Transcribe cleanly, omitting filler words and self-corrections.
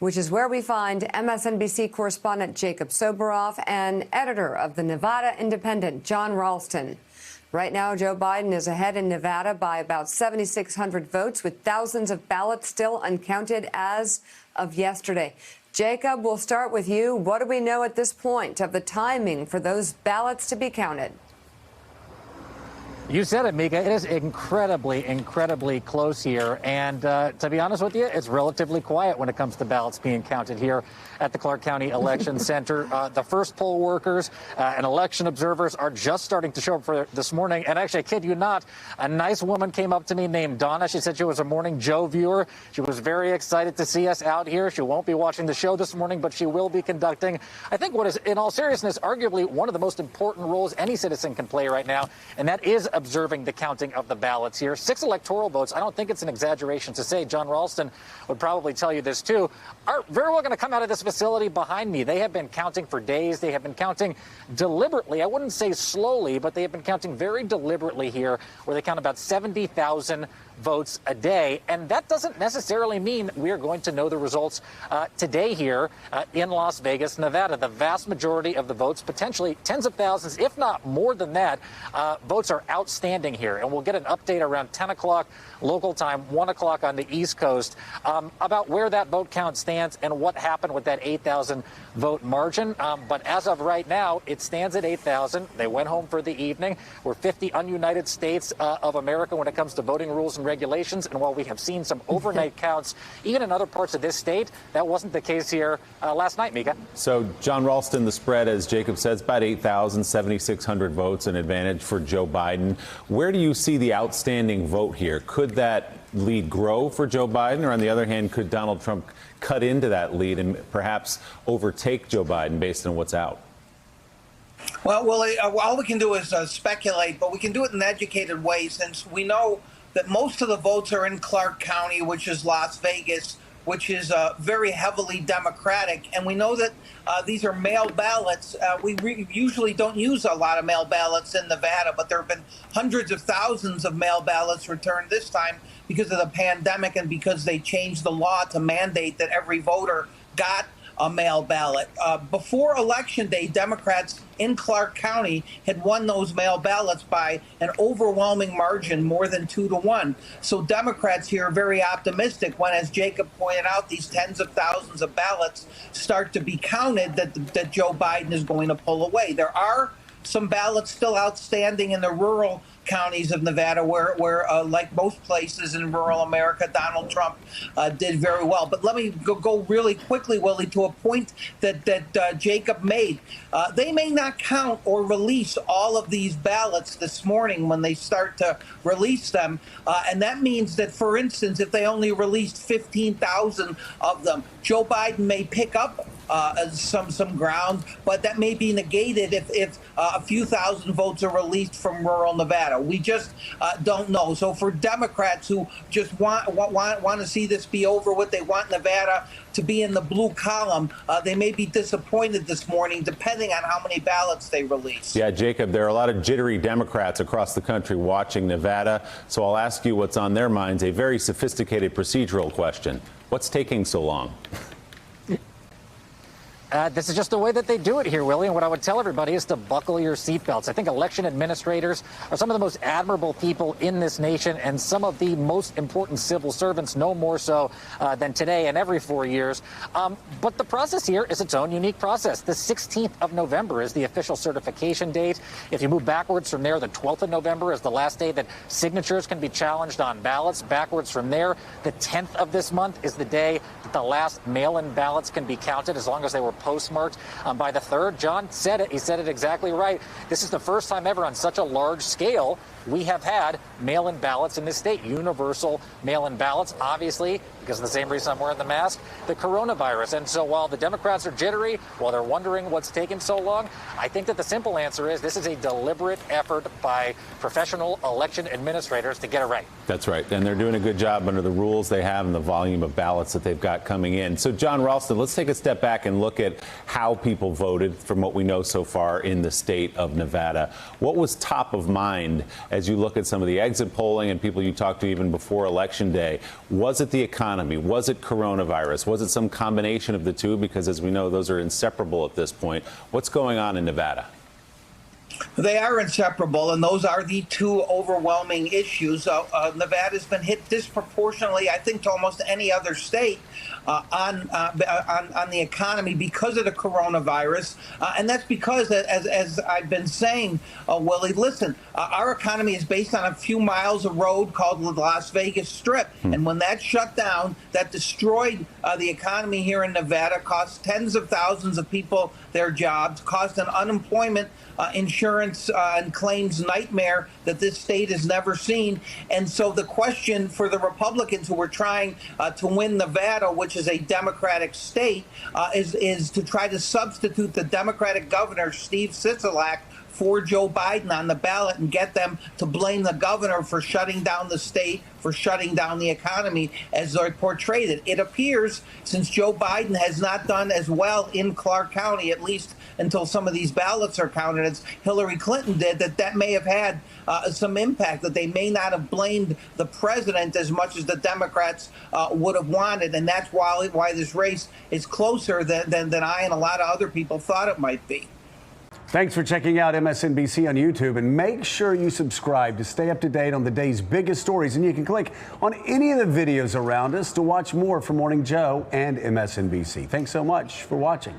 which is where we find MSNBC correspondent Jacob Soboroff and editor of the Nevada Independent, Jon Ralston. Right now, Joe Biden is ahead in Nevada by about 7,600 votes, with thousands of ballots still uncounted as of yesterday. Jacob, we'll start with you. What do we know at this point of the timing for those ballots to be counted? You said it, Mika. It is incredibly close here. And to be honest with you, it's relatively quiet when it comes to ballots being counted here at the Clark County Election Center. The first poll workers and election observers are just starting to show up for this morning. And actually, I kid you not, a nice woman came up to me named Donna. She said she was a Morning Joe viewer. She was very excited to see us out here. She won't be watching the show this morning, but she will be conducting, I think, what is, in all seriousness, arguably one of the most important roles any citizen can play right now, and that is observing the counting of the ballots here. 6 electoral votes, I don't think it's an exaggeration to say, Jon Ralston would probably tell you this too, are very well going to come out of this facility behind me. They have been counting for days. They have been counting deliberately. I wouldn't say slowly, but they have been counting very deliberately here, where they count about 70,000 votes a day. And that doesn't necessarily mean we're going to know the results today here in Las Vegas, Nevada. The vast majority of the votes, potentially tens of thousands, if not more than that, votes are outstanding here. And we'll get an update around 10 o'clock local time, 1 o'clock on the East Coast, about where that vote count stands and what happened with that 8,000 vote margin. But as of right now, it stands at 8,000. They went home for the evening. We're 50 ununited states of America when it comes to voting rules and regulations. And while we have seen some overnight counts, even in other parts of this state, that wasn't the case here last night, Mika. So, Jon Ralston, the spread, as Jacob says, about 8,000, 7,600 votes, an advantage for Joe Biden. Where do you see the outstanding vote here? Could that lead grow for Joe Biden? Or on the other hand, could Donald Trump cut into that lead and perhaps overtake Joe Biden based on what's out? Well, all we can do is speculate, but we can do it in an educated way, since we know that most of the votes are in Clark County, which is Las Vegas, which is very heavily Democratic. And we know that these are mail ballots. We usually don't use a lot of mail ballots in Nevada, but there have been hundreds of thousands of mail ballots returned this time because of the pandemic and because they changed the law to mandate that every voter got a mail ballot. Before Election Day, Democrats in Clark County had won those mail ballots by an overwhelming margin, more than 2-1. So Democrats here are very optimistic when, as Jacob pointed out, these tens of thousands of ballots start to be counted, that Joe Biden is going to pull away. There are some ballots still outstanding in the rural counties of Nevada, where like most places in rural America, Donald Trump did very well. But let me go really quickly, Willie, to a point that Jacob made. They may not count or release all of these ballots this morning when they start to release them. And that means that, for instance, if they only released 15,000 of them, Joe Biden may pick up some ground, but that may be negated if a few thousand votes are released from rural Nevada. We just don't know. So for Democrats who just want to see this be over with, they want Nevada to be in the blue column, they may be disappointed this morning, depending on how many ballots they release. Yeah, Jacob, there are a lot of jittery Democrats across the country watching Nevada. So I'll ask you what's on their minds, a very sophisticated procedural question. What's taking so long? This is just the way that they do it here, Willie. And what I would tell everybody is to buckle your seatbelts. I think election administrators are some of the most admirable people in this nation, and some of the most important civil servants, no more so than today and every 4 years. But the process here is its own unique process. The 16th of November is the official certification date. If you move backwards from there, the 12th of November is the last day that signatures can be challenged on ballots. Backwards from there, the 10th of this month is the day that the last mail-in ballots can be counted, as long as they were postmarked by the 3rd. John said it. He said it exactly right. This is the first time ever on such a large scale we have had mail-in ballots in this state, universal mail-in ballots, obviously, because of the same reason I'm wearing the mask, the coronavirus. And so while the Democrats are jittery, while they're wondering what's taking so long, I think that the simple answer is this is a deliberate effort by professional election administrators to get it right. That's right. And they're doing a good job under the rules they have and the volume of ballots that they've got coming in. So, Jon Ralston, let's take a step back and look at how people voted from what we know so far in the state of Nevada. What was top of mind as you look at some of the exit polling and people you talked to even before Election Day? Was it the economy? economy? Was it coronavirus? Was it some combination of the two? Because as we know, those are inseparable at this point. What's going on in Nevada? They are inseparable, and those are the two overwhelming issues. Nevada's been hit disproportionately, I think, to almost any other state on the economy because of the coronavirus, and that's because, as I've been saying, Willie, listen, our economy is based on a few miles of road called the Las Vegas Strip, and when that shut down, that destroyed the economy here in Nevada, cost tens of thousands of people their jobs, caused an unemployment insurance and claims nightmare that this state has never seen. And so the question for the Republicans who were trying to win Nevada, which is a Democratic state, is to try to substitute the Democratic governor, Steve Sisolak, for Joe Biden on the ballot and get them to blame the governor for shutting down the state, for shutting down the economy as they portrayed it. It appears, since Joe Biden has not done as well in Clark County, at least until some of these ballots are counted, as Hillary Clinton did, that may have had some impact, that they may not have blamed the president as much as the Democrats would have wanted. And that's why this race is closer than I and a lot of other people thought it might be. Thanks for checking out MSNBC on YouTube, and make sure you subscribe to stay up to date on the day's biggest stories. And you can click on any of the videos around us to watch more from Morning Joe and MSNBC. Thanks so much for watching.